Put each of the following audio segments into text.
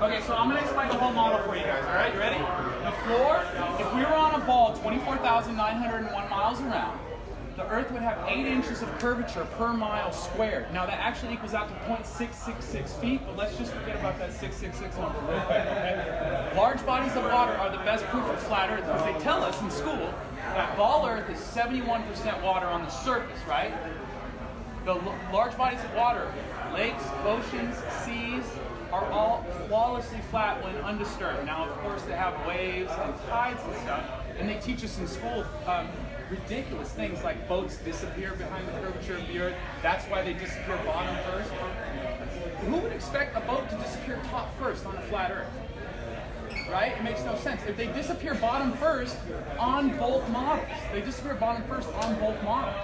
Okay, so I'm going to explain the whole model for you guys, all right? You ready? The floor, if we were on a ball 24,901 miles around, the Earth would have 8 inches of curvature per mile squared. Now, that actually equals out to 0.666 feet, but let's just forget about that 666 number real quick, okay? Large bodies of water are the best proof of flat Earth because they tell us in school that ball Earth is 71% water on the surface, right? The large bodies of water, lakes, oceans, seas, are all flawlessly flat when undisturbed. Now, of course, they have waves and tides and stuff, and they teach us in school ridiculous things like boats disappear behind the curvature of the Earth. That's why they disappear bottom first. Who would expect a boat to disappear top first on a flat Earth? Right? It makes no sense. If they disappear bottom first on both models, they disappear bottom first on both models.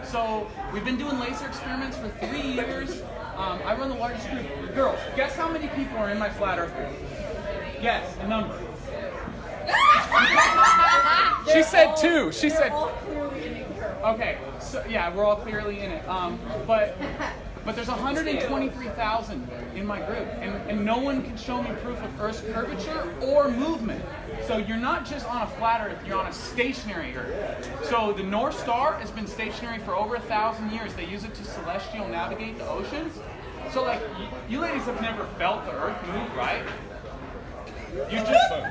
So we've been doing laser experiments for 3 years. I run the largest group. Girls, guess how many people are in my flat Earth group? Guess a number. She said 2. She said. Okay, so yeah, we're all clearly in it. But there's 123,000 in my group, and no one can show me proof of Earth's curvature or movement. So you're not just on a flat Earth, you're on a stationary Earth. So the North Star has been stationary for over 1,000 years. They use it to celestial navigate the oceans. So like, you ladies have never felt the Earth move, right? You just to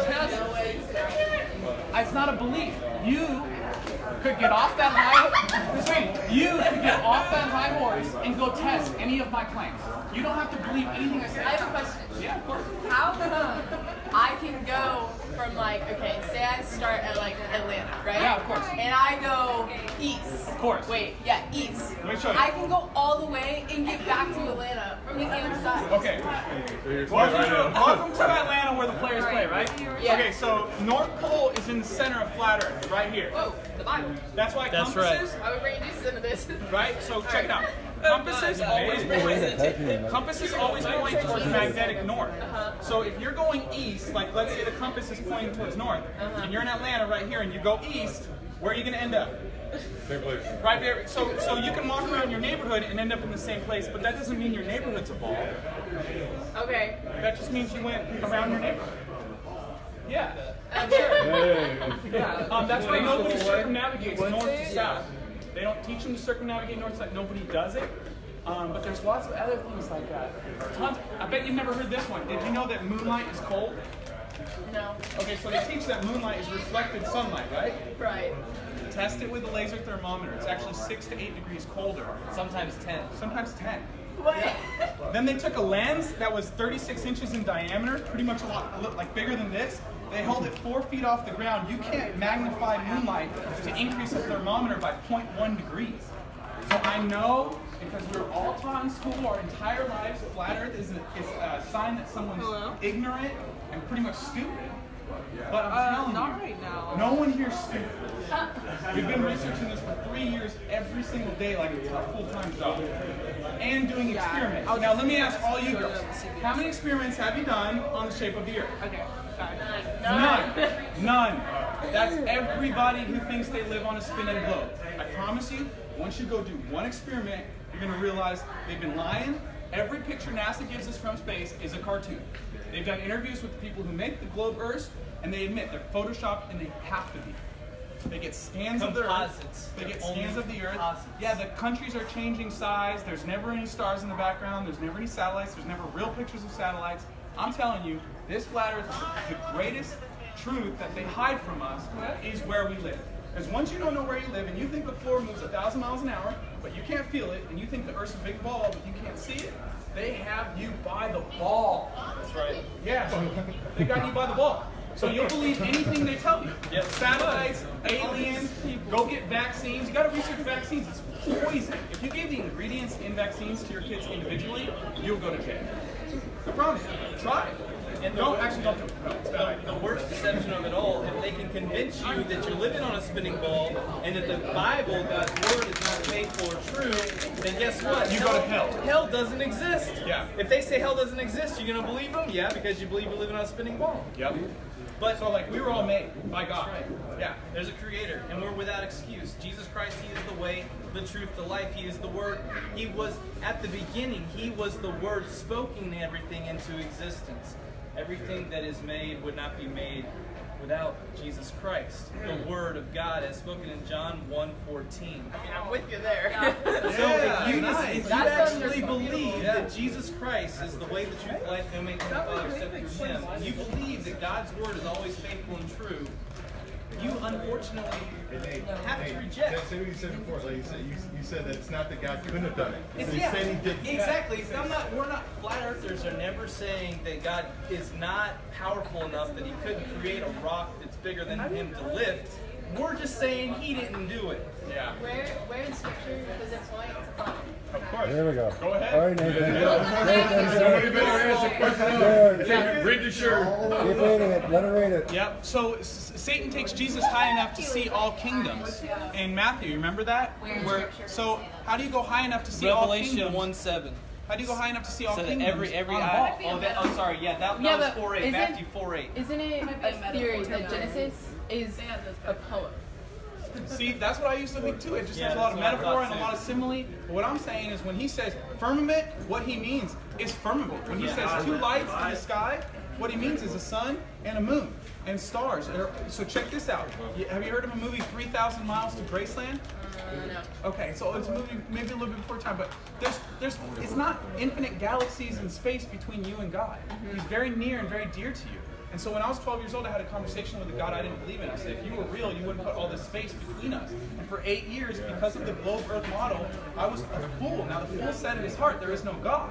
test. It's not a belief. You could get off that high horse and go test any of my claims. You don't have to believe anything I say. I have a question. Yeah, of course. How come I can go from like, okay, say I start at like Atlanta, right? Yeah, of course. And I go east. Of course. Wait, yeah, east. Let me show you. I can go all the way and get back to Atlanta from the other side. Okay. Welcome to Atlanta where the players play, right? Yeah. Okay, so North Pole is in the center of flat Earth, right here. Whoa, the Bible. That's why compasses, right. I would bring Jesus into this. right? So check it out. Compasses always point towards magnetic north. So if you're going east, like let's say the compass is pointing towards north, and you're in Atlanta right here, and you go east, where are you going to end up? Same place. Right there. So you can walk around your neighborhood and end up in the same place, but that doesn't mean your neighborhood's a ball. Okay. That just means you went around your neighborhood. Yeah. I'm sure. Yeah. That's why nobody circumnavigates north to south. They don't teach them to circumnavigate north to south. Nobody does it. But there's lots of other things like that. Tons. I bet you've never heard this one. Did you know that moonlight is cold? No. Okay, so they teach that moonlight is reflected sunlight, right? Right. Test it with a laser thermometer. It's actually 6 to 8 degrees colder. Sometimes 10. Sometimes 10. What? Then they took a lens that was 36 inches in diameter, pretty much a lot like bigger than this. They held it 4 feet off the ground. You can't magnify moonlight to increase a thermometer by 0.1 degrees. So I know, because we were all taught in school our entire lives, flat Earth is a sign that someone's ignorant and pretty much stupid. But I'm telling not you, right now. no one here's stupid. We've been researching this for 3 years, every single day, like it's our full-time job. And doing experiments. Now let me ask all you girls, how many experiments have you done on the shape of the Earth? Okay. None. That's everybody who thinks they live on a spinning globe. I promise you, once you go do one experiment, you're going to realize they've been lying. Every picture NASA gives us from space is a cartoon. They've done interviews with the people who make the globe Earth, and they admit they're photoshopped and they have to be. They get scans of the Earth. They get scans of the Earth. Yeah, the countries are changing size. There's never any stars in the background. There's never any satellites. There's never real pictures of satellites. I'm telling you, this flat Earth, the greatest truth that they hide from us is where we live. Because once you don't know where you live and you think the floor moves 1,000 miles an hour, but you can't feel it, and you think the Earth's a big ball, but you can't see it, they have you by the ball. That's right. Yeah, they got you by the ball. So you'll believe anything they tell you. Yep. Satellites, aliens, go get vaccines. You got to research vaccines. It's poison. If you gave the ingredients in vaccines to your kids individually, you'll go to jail. I promise you. Try it. And don't do it. No. the worst deception of it all, if they can convince you that you're living on a spinning ball and that the Bible, God's word, is not faithful or true, then guess what? You go to hell. Hell doesn't exist. Yeah. If they say hell doesn't exist, you're going to believe them? Yeah, because you believe you're living on a spinning ball. Yep. But So like we were all made by God. right. Yeah. There's a creator, and we're without excuse. Jesus Christ, he is the way, the truth, the life. He is the word. He was, at the beginning, he was the word spoken everything into existence. Everything that is made would not be made without Jesus Christ. The word of God as spoken in John 1:14. I'm with you there. So if you That's actually understandable. believe that Jesus Christ is the way, the truth, the life, no man can the Father except through him, and you believe that God's word is always faithful and true, you unfortunately have to reject. Say what you said before. Like you said that it's not that God couldn't have done it. It's, He's saying he didn't. exactly. So we're not, flat earthers are never saying that God is not powerful enough that he couldn't create a rock that's bigger than him to lift. We're just saying he didn't do it. Yeah. Where in scripture does it point to fun? Of course. There we go. Go ahead. All right, Nathan. Somebody better answer the question. Read the shirt. Keep reading it. Let her read it. Yep. So Satan takes Jesus high enough to see all kingdoms. In Matthew, you remember that? So how do you go high enough to see all Revelation kingdoms? 1:7. How do you go high enough to see all So that kingdoms? every on a eye. ball? Oh, sorry. Yeah, that Yeah, was but 4:8. isn't- Matthew 4:8. Isn't it a theory that Genesis is a poem? See, that's what I used to think too. It just Yeah, has a lot of that's what I metaphor thought and a too. lot of simile. But what I'm saying is when he says firmament, what he means is firmament. When he says two lights in the sky, what he means is a sun and a moon and stars. So check this out. Have you heard of a movie 3,000 Miles to Graceland? No. Okay, so it's a movie maybe a little bit before time, but it's not infinite galaxies in space between you and God. He's very near and very dear to you. And so when I was 12 years old, I had a conversation with a God I didn't believe in. I said, if you were real, you wouldn't put all this space between us. And for 8 years, because of the globe Earth model, I was a fool. Now the fool said in his heart, there is no God.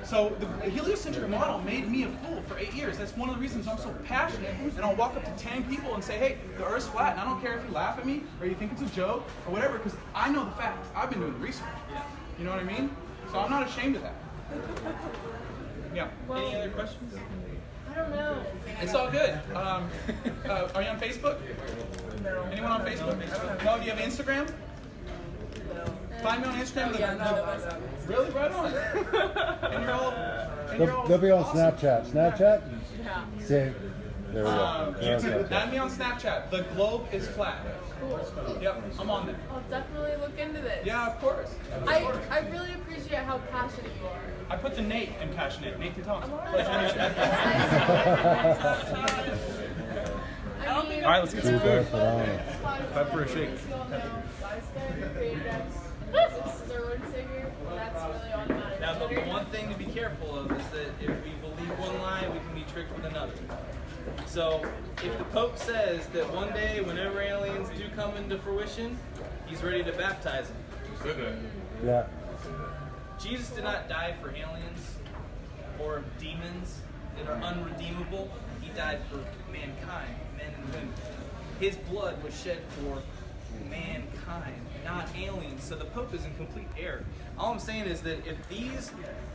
So the heliocentric model made me a fool for 8 years. That's one of the reasons I'm so passionate. And I'll walk up to 10 people and say, hey, the Earth's flat, and I don't care if you laugh at me or you think it's a joke or whatever, because I know the facts. I've been doing the research. You know what I mean? So I'm not ashamed of that. Yeah. Any other questions? I don't know. It's all good. Are you on Facebook? No. Anyone on Facebook? No. Do you have Instagram? Find me on Instagram. Really? Right on. And you're all. They'll be on Snapchat. Snapchat? Yeah. See? There we go. They're on YouTube. Snapchat. Add me on Snapchat. The globe is flat. Cool. Yep, I'm on there. I'll definitely look into this. Yeah, of course. I really appreciate how passionate you are. I put the Nate in passionate. Nathan Thompson. I mean, All right, let's get some food. Time for a shake. This is our Lord and Savior. That's really all that matters. Now, the one thing to be careful of is that if we believe one lie, we can be tricked with another. So, if the Pope says that one day, whenever aliens do come into fruition, he's ready to baptize them. Yeah. Jesus did not die for aliens or demons that are unredeemable. He died for mankind, men and women. His blood was shed for mankind, not aliens. So the Pope is in complete error. All I'm saying is that if these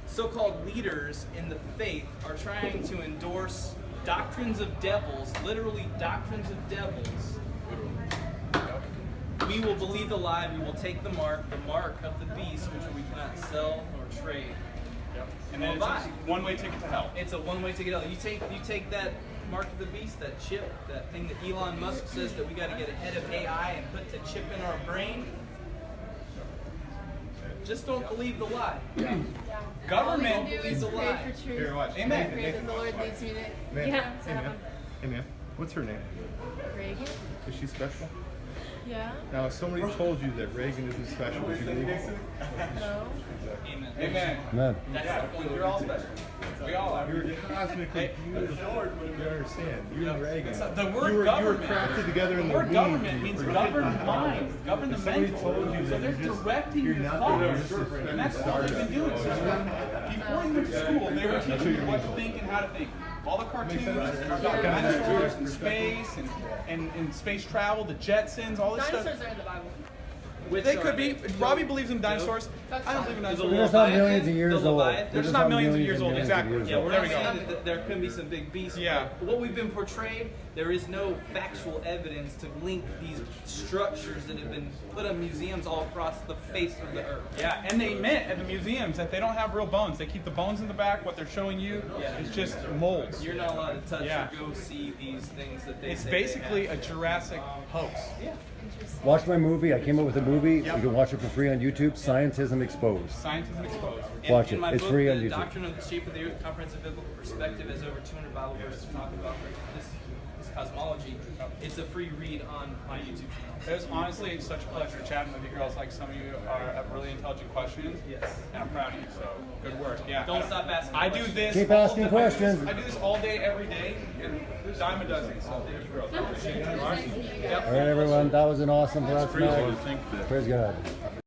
so-called leaders in the faith are trying to endorse doctrines of devils, literally doctrines of devils, we will believe the lie, we will take the mark of the beast, which we cannot sell nor trade. And then it's a one-way ticket to hell. It's a one-way ticket out. You take that mark of the beast, that chip, that thing that Elon Musk says that we got to get ahead of AI and put the chip in our brain. Just don't believe the lie. Government All we can do is is a pray lie. for truth. Here, watch. Amen. Pray that the Lord leads me to. Man. Yeah. Hey, man. Hey, man. What's her name? Reagan? Is she special? Yeah. Now, if somebody told you that Reagan isn't special, would you believe it? No. Amen. Amen. Man. That's the point. You're all special. We all are. You're cosmically beautiful. You understand? You and Reagan. The word you were government. crafted together in The the word womb. government means govern mind, govern the If somebody mental. told you So that they're you're just- directing you're your not thoughts. there, you're just And that's all they've been doing. Before you went to school, they were teaching you what to think and how to think. All the cartoons are about dinosaurs and space and space travel, the Jetsons, all this stuff. Dinosaurs are in the Bible. Which They are could be. they? Robbie believes in dinosaurs. That's I don't fine. believe in There's a dinosaurs. They're just not millions of The years old. Leviathan. They're just not millions of years old, exactly. years Yeah, old. we're There not we go. saying that there could be some big beasts. Yeah. But what we've been portrayed, there is no factual evidence to link these structures that have been put in museums all across the face of the earth. Yeah, and they admit at the museums that they don't have real bones. They keep the bones in the back. What they're showing you is just molds. You're not allowed to touch Yeah. or go see these things that they It's say basically they a Jurassic hoax. have. Yeah. Watch my movie. I came up with a movie. Yep. You can watch it for free on YouTube. Scientism Exposed. Scientism exposed. Watch in it. my It's book, free on The YouTube. Doctrine of the Shape of the Earth, Comprehensive Biblical Perspective, has over 200 Bible verses talking about this cosmology. It's a free read on my YouTube channel. It was honestly such a pleasure chatting with you girls. Like some of you have really intelligent questions. Yes. And I'm proud of you. So good work. Yeah. Don't stop asking I do questions. this. Keep all asking the- questions. I do this all day, every day. And there's dime a dozen. So thank you, girls. I appreciate it. All right. Yep. All right, everyone. That was an awesome class Crazy to tonight. think that Praise God.